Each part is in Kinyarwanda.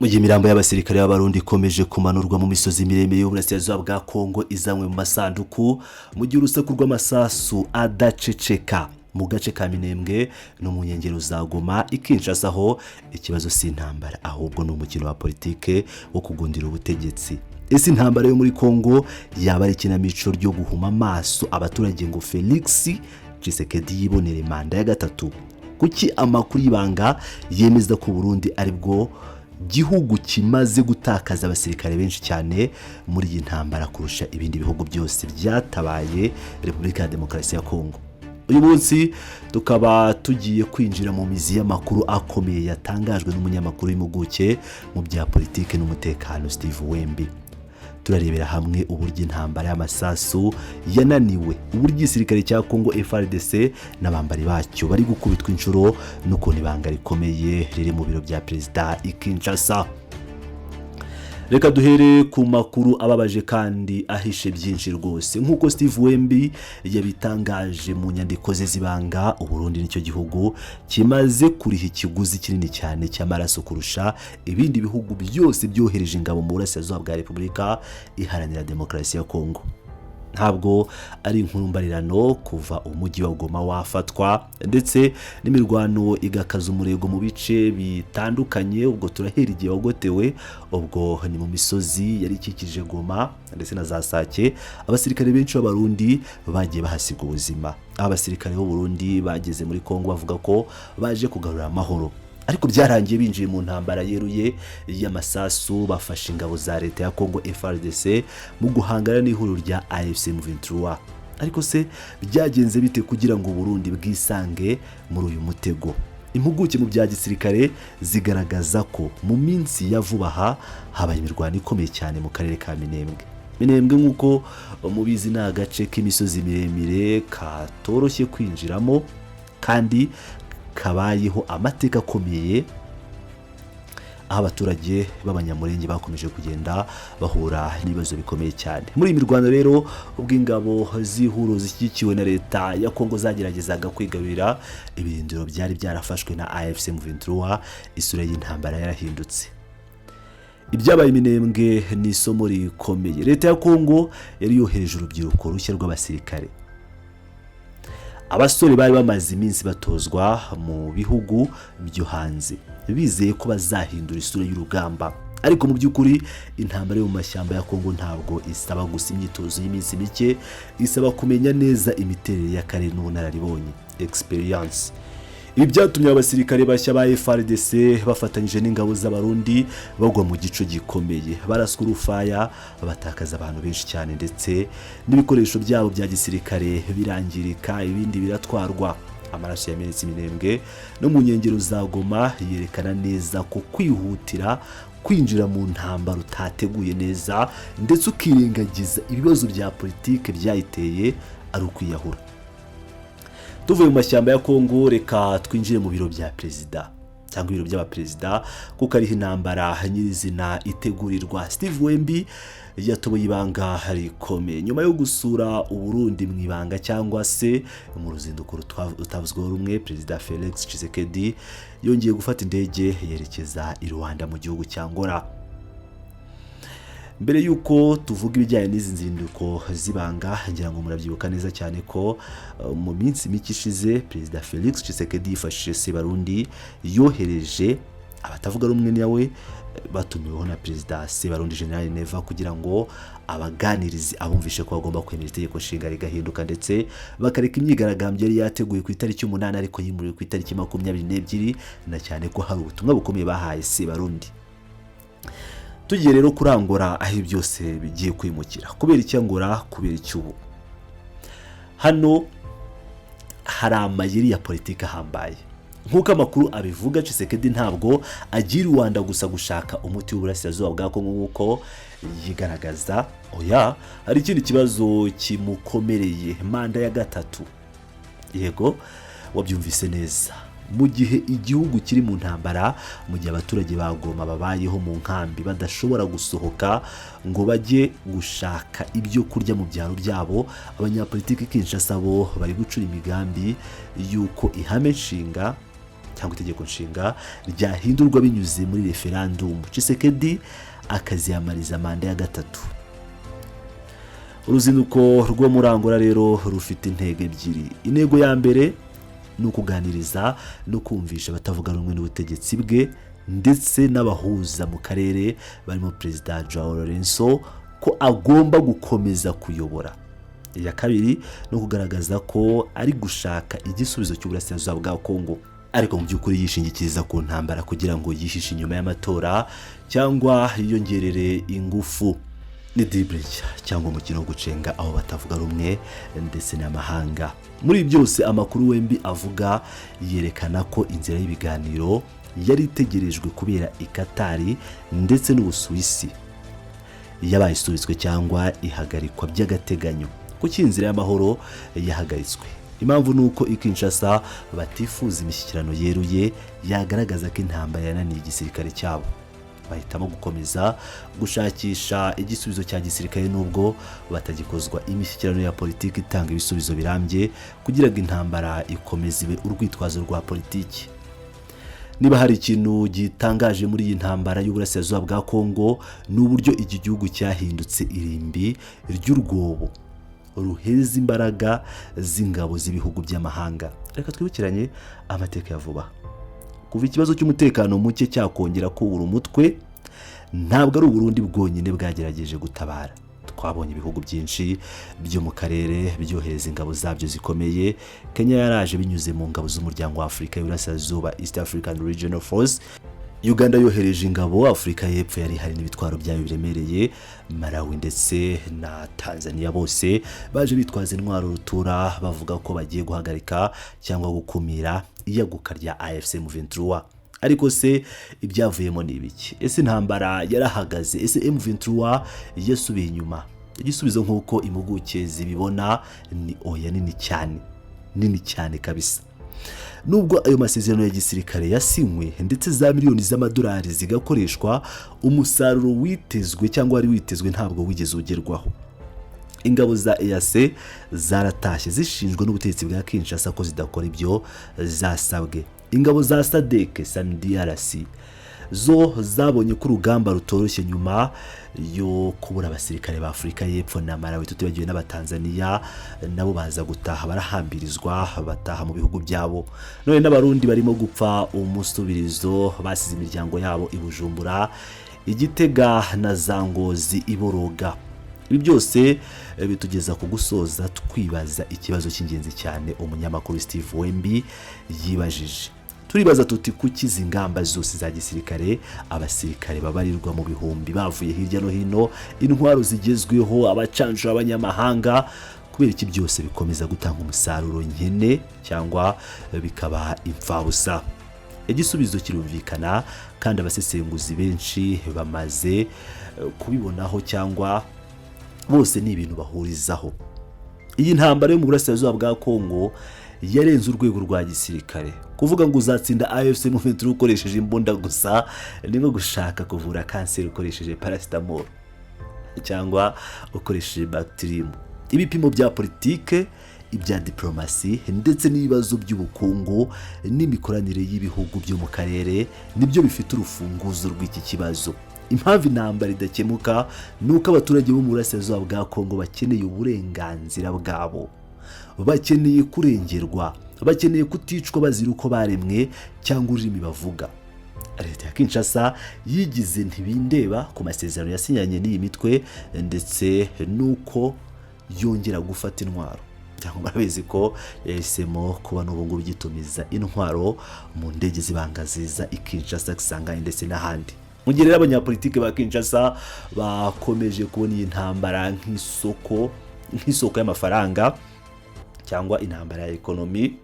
Mu gihe imirambo y'abasirikare b'Abarundi ikomeje kumanurwa mu misozi miremire y'uburasirazuba bwa Kongo izanywe mu masanduku, mu gihe urusaku rw'amasasu adaceceka mu gace ka Minembwe no mu nkengero za Goma Kinshasa ho ikibazo si intambara ahubwo ni umukino wa politike wo kugundira ubutegetsi. Ese intambara yo muri Kongo yaba ari ikinamico ryo guhuma amaso abaturage ngo Felix Tshisekedi yibonere manda ya gatatu? Kuki amakuru y'ibanga yemeza ko Burundi ari bwo gihugu kimaze gutakaza abasirikare benshi cyane muri iyi ntambara kurusha ibindi bihugu byose byatabaye Repubulika ya Demokarasi ya Kongo? Uyu munsi tukaba tugiye kwinjira mu mizi y'amakuru akomeye yatangajwe n'umunyamakuru w'impuguke mu bya politike n'umutekano Steve Wembi. Turarebera hamwe uburyo intambara y'amasasu yananiwe, uburyo igisirikare cya Kongo FARDC n'abambari bacyo bari gukubitwa inshuro n'ukuntu ibanga rikomeye riri mu biro bya Perezida Kinshasa. Reka duhere ku makuru ababaje kandi ahishe byinshi rwose. Nk'uko Steve Wembi yabitangaje mu nyandiko ze zibanga, Uburundi nicyo gihugu kimaze kuriha ikiguzi kinini cyane cy'amaraso kurusha ibindi bihugu byose byohereje ingabo mu burasirazuba bwa Repubulika Iharanira Demokarasi ya Kongo. Ntabwo ari inkurumbarirano kuva umujyi wa Goma wafatwa ndetse n'imirwano igakaza umurego mu bice bitandukanye. Ubwo turahera igihe wagotewe, ubwo ni mu misozi yari ikikije Goma ndetse na za Sake. Abasirikare benshi b'Abarundi bagiye bahasiga ubuzima. Abasirikare b'u Burundi bageze muri Kongo bavuga ko baje kugarura amahoro, ariko byarangiye binjiye mu ntambara yeruye y'amasasu, bafashe ingabo za leta ya Kongo FARDC mu guhangana n'ihuriro rya AFC M23. Ariko se byagenze bite kugira ngo Burundi bwisange muri uyu mutego? Impuguke mu bya gisirikare zigaragaza ko mu minsi ya vuba aha habaye imirwano ikomeye cyane mu karere ka Minembwe. Minembwe nk'uko mubizi ni agace k'imisozi miremire katoroshye kwinjiramo kandi kabayeho amateka akomeye, aho abaturage b'abanyamurenge bakomeje kugenda bahura n'ibibazo bikomeye cyane. Muri iyi mirwano rero ubw'ingabo z'ihuro zishyigikiwe na leta ya Kongo zageragezaga kwigarurira ibirindiro byari byarafashwe na AFC M23, isura y'intambara yarahindutse. Ibyabaye Minembwe ni isomo rikomeye. Leta ya Kongo yari yohereje urubyiruko rushya rw'abasirikare. Abasore bari bamaze iminsi batozwa mu bihugu byo hanze, bizeye ko bazahindura isura y'urugamba. Ariko mu by'ukuri intambara yo mu mashyamba ya Kongo ntabwo isaba gusa imyitozo y'iminsi mike, isaba kumenya neza imiterere y'akarere n'ubunararibonye, experience. Ibi byatumye abasirikare bashya ba FARDC bafatanyije n'ingabo z'Abarundi bagwa mu gico gikomeye, baraswa urufaya, batakaza abantu benshi cyane ndetse n'ibikoresho byabo bya gisirikare birangirika, ibindi biratwarwa. Amaraso yamenetse Minembwe no mu nkengero za Goma yerekana neza ko kwihutira kwinjira mu ntambara utateguye neza ndetse ukirengagiza ibibazo bya politike byayiteye ari ukwiyahura. Tuvuye mu mashyamba ya Kongo, reka twinjire mu biro bya Perezida cyangwa ibiro by'abaperezida kuko ariho intambara nyirizina itegurirwa. Steve Wembi yatoboye ibanga rikomeye nyuma yo gusura Uburundi mu ibanga cyangwa se mu ruzinduko rutavuzweho rumwe. Perezida Felix Tshisekedi yongeye gufata indege yerekeza i Rwanda mu gihugu cya Angola. Mbere yuko tuvuga ibijyanye n'izi nzinduko zibanga, ngira ngo murabyibuka neza cyane ko mu minsi mike ishize Perezida Felix Tshisekedi yifashishije Sebarundi yohereje abatavuga rumwe nawe batumiweho na Perezida Sebarundi General Neva kugira ngo abaganirize abumvishe ko bagomba kwemera itegeko nshinga rigahinduka ndetse bakareka imyigaragambyo yari yateguye ku itariki 8 ariko yimuriwe ku itariki 22, na cyane ko hari ubutumwa bukomeye bahaye Sebarundi. Tugiye rero kurangora aho byose bigiye kwimukira. Kubera iki Angola? Kubera icyubu. Hano hari amayeri ya politike ahambaye. Nk'uko amakuru abivuga, Tshisekedi ntabwo agira Rwanda gusa gushaka umuti w'uburasirazuba bwa Kongo nk'uko yigaragaza. Oya, hari ikindi kibazo kimukomereye, manda ya gatatu. Yego, wabyumvise neza. Mu gihe igihugu kiri mu ntambara, mu gihe abaturage ba Goma babayeho mu nkambi badashobora gusohoka ngo bajye gushaka ibyo kurya mu byaro byabo, abanyapolitiki Kinshasa bo bari gucura imigambi yuko ihame nshinga cyangwa itegeko nshinga ryahindurwa binyuze muri referendum. Tshisekedi akaziyamariza manda ya gatatu. Uruzinduko rwo muri Angola rero rufite intego ebyiri. Intego ya mbere ni ukuganiriza no kumvisha abatavuga rumwe n'ubutegetsi bwe ndetse n'abahuza mu karere barimo Perezida Joao Lourenço ko agomba gukomeza kuyobora. Iya kabiri no kugaragaza ko ari gushaka igisubizo cy'uburasirazuba bwa Kongo, ariko mu by'ukuri yishingikiriza ku ntambara kugira ngo yihishe inyuma y'amatora cyangwa yiyongerere ingufu. Ni dibrecha cyangwa umukino wo gucenga aho batavuga rumwe ndetse n'amahanga. Muri byose amakuru wembi avuga yerekana ko inzira y'ibiganiro yari itegerejwe kubera i Katari ndetse n'Ubusuwisi yabaye isubitswe cyangwa ihagarikwa by'agateganyo. Kuki inzira y'amahoro yahagaritswe? Impamvu nuko Kinshasa batifuza imishyikirano yeruye yagaragaza ko intambara yananiye igisirikare cyabo. Bahitamo gukomeza gushakisha igisubizo cya gisirikare nubwo batagikozwa imishyikirano ya politiki itanga ibisubizo birambye kugira ngo intambara ikomeze ibe urwitwazo rwa politiki. Niba hari ikintu gitangaje muri iyi ntambara y'uburasirazuba bwa Kongo ni uburyo iki gihugu cyahindutse irimbi ry'urwobo ruheza imbaraga z'ingabo z'ibihugu by'amahanga. Reka twibukiranye amateka ya vuba. Kuva ikibazo cy'umutekano muke cyakongera kubura umutwe, ntabwo ari Burundi bwonyine bwagerageje gutabara. Twabonye ibihugu byinshi byo mu karere byohereza ingabo zabyo zikomeye. Kenya yaraje binyuze mu ngabo z'umuryango wa Afurika y'Uburasirazuba, East African Regional Force. Uganda yohereje ingabo, Afurika y'Epfo yari hari n'ibitwaro byayo biremereye. Malawi ndetse na Tanzania bose baje bitwaza intwaro rutura bavuga ko bagiye guhagarika cyangwa gukumira iyaguka rya AFC M23. Ariko se ibyavuyemo ni ibiki? Ese intambara yarahagaze? Ese M23 yasubiye inyuma? Igisubizo nk'uko impuguke zibibona ni oya, nini cyane kabisa. Nubwo ayo masezerano ya gisirikare yasinywe ndetse za miliyoni z'amadolari zigakoreshwa, umusaruro witezwe cyangwa wari witezwe ntabwo wigeze ugerwaho. Ingabo za EAC zaratashye zishinjwe n'ubutegetsi bwa Kinshasa ko zidakora ibyo zasabwe. Ingabo za SADC SAMDRC zo zabonye ko urugamba rutoroshye nyuma yo kubura abasirikare ba Afurika y'Epfo na Malawi, tutibagiwe n'Abatanzania nabo baza gutaha barahambirizwa bataha mu bihugu byabo. None n'Abarundi barimo gupfa umusubirizo, basize imiryango yabo ibujumbura, igitega na zangozi iboroga. Ibi byose bitugeza ku gusoza twibaza ikibazo cy'ingenzi cyane umunyamakuru Steve Wembi yibajije. Turibaza tuti kuki izi ngamba zose za gisirikare, abasirikare babarirwa mu bihumbi bavuye hirya no hino, intwaro zigezweho, abacanshuro abanyamahanga, kubera iki byose bikomeza gutanga umusaruro nkene cyangwa bikaba imfabusa? Igisubizo kirumvikana kandi abasesenguzi benshi bamaze kubibonaho cyangwa bose ni ibintu bahurizaho. Iyi ntambara yo mu burasirazuba bwa Kongo yarenze urwego rwa gisirikare. Kuvuga ngo uzatsinda AFC M23 ukoresheje imbunda gusa ni nko gushaka kuvura kanseri ukoresheje paracetamol cyangwa ukoresheje bacterium. Ibipimo bya politike, ibya diplomasi ndetse n'ibibazo by'ubukungu n'imikoranire y'ibihugu byo mu karere nibyo bifite urufunguzo rw'iki kibazo. Impamvu intambara idakemuka nuko abaturage bo mu burasirazuba bwa Kongo bakeneye uburenganzira bwabo, bakeneye kurengerwa, bakeneye kuticwa bazira uko baremwe cyangwa ururimi bavuga. Leta ya Kinshasa yigize ntibindeba ku masezerano yasinyanye n'iyi mitwe ndetse nuko yongera gufata intwaro. Cyangwa barabizi ko yahisemo kuba n'ubungubu gitumiza intwaro mu ndege zibangaziza Kinshasa, Kisangani ndetse n'ahandi. Mu gihe abanyapolitike ba Kinshasa bakomeje kubona iyi ntambara nk'isoko y'amafaranga cyangwa intambara ya ekonomi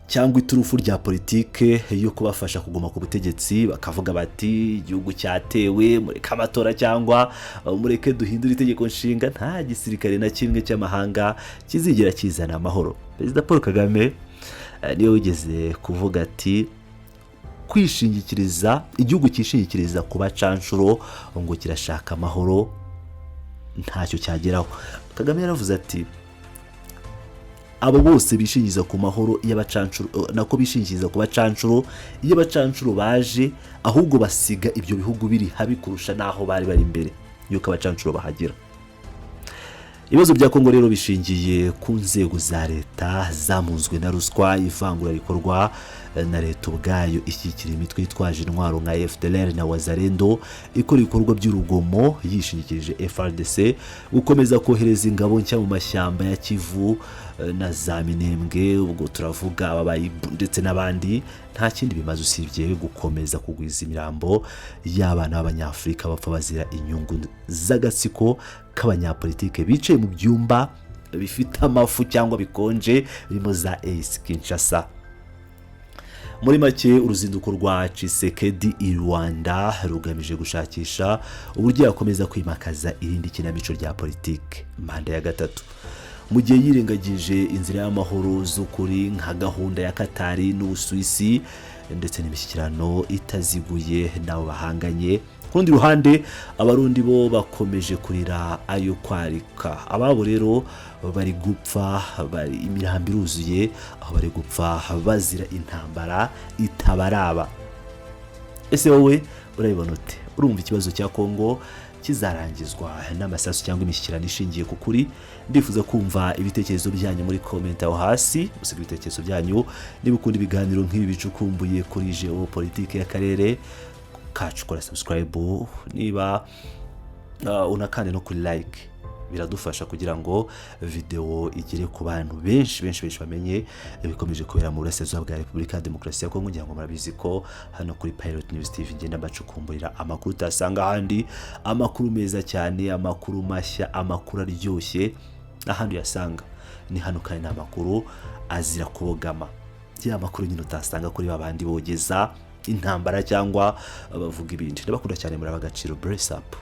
cyangwa iturufu rya politike yo kubafasha kuguma ku butegetsi, bakavuga bati igihugu cyatewe, mureke amatora cyangwa mureke duhindura itegeko nshinga, nta gisirikare na kimwe cy'amahanga kizigera kizana amahoro. Perezida Paul Kagame niyo wigeze kuvuga ati kwishingikiriza, igihugu cyishingikiriza kuba canshuro ngo kirashaka amahoro ntacyo cyageraho. Kagame yaravuze ati abo bose bishingiza ku mahoro y'abacancuro nako bishingiza ku bacancuro iyo abacancuro baje ahubwo basiga ibyo bihugu biri habi kurusha naho bari imbere yuko abacancuro bahagera. Ibibazo bya Kongo rero bishingiye ku nzego za leta zamunzwe na ruswa, ivangura rikorwa na leta ubwayo ishyikira imitwe yitwaje intwaro nka FDLR na Wazalendo ikora ibikorwa by'urugomo yishingikirije FARDC, gukomeza kohereza ingabo nshya mu mashyamba ya Kivu na za Minembwe, ubwo turavuga ababayi ndetse n'abandi. Nta kindi bimaze usibye gukomeza kugwiza imirambo y'abana b'Abanyafrika bapfa bazira inyungu z'agatsiko k'abanyapolitike bicaye mu byumba bifite amafu cyangwa bikonje birimo za AS Kinshasa. Muri make uruzinduko rwa Tshisekedi i Rwanda rugamije gushakisha uburyo yakomeza kwimakaza irindi kinamico rya politike manda ya gatatu, mu gihe yirengagije inzira y'amahoro z'ukuri nka gahunda ya Katari n'Ubusuwisi ndetse n'imishyikirano itaziguye n'abo bahanganye. Ku rundi ruhande abarundi bo bakomeje kurira ayo kwarika, ababo rero bari gupfa, bari imirambi iruzuye, aho bari gupfa bazira intambara itabaraba. Ese wowe urabibona ute? Urumva ikibazo cya Kongo kizarangizwa n'amasasu cyangwa imishyikirano ishingiye ku kuri? Ndifuza kumva ibitekerezo byanyu muri comment aho hasi. Musiga ibitekerezo byanyu niba ukunda ibiganiro nk'ibi bicukumbuye kuri Geopolitics y'akarere kacu, kora subscribe, niba unakande no kuri like, biradufasha kugira ngo video igere ku bantu benshi bamenye ibikomeje kubera mu burasirazuba bwa Repubulika ya Demokarasi ya Kongo. Ngira ngo murabizi ko hano kuri Pilot News TV ngenda bacukumburira amakuru utasanga ahandi, amakuru meza cyane, amakuru mashya, amakuru aryoshye. Ahandi yasanga ni hano kandi n'amakuru azira kubogama, ya makuru nyine utasanga kuri babandi bogeza intambara cyangwa bavuga ibindi. Ndabakunda cyane muri abagaciro. Brace up.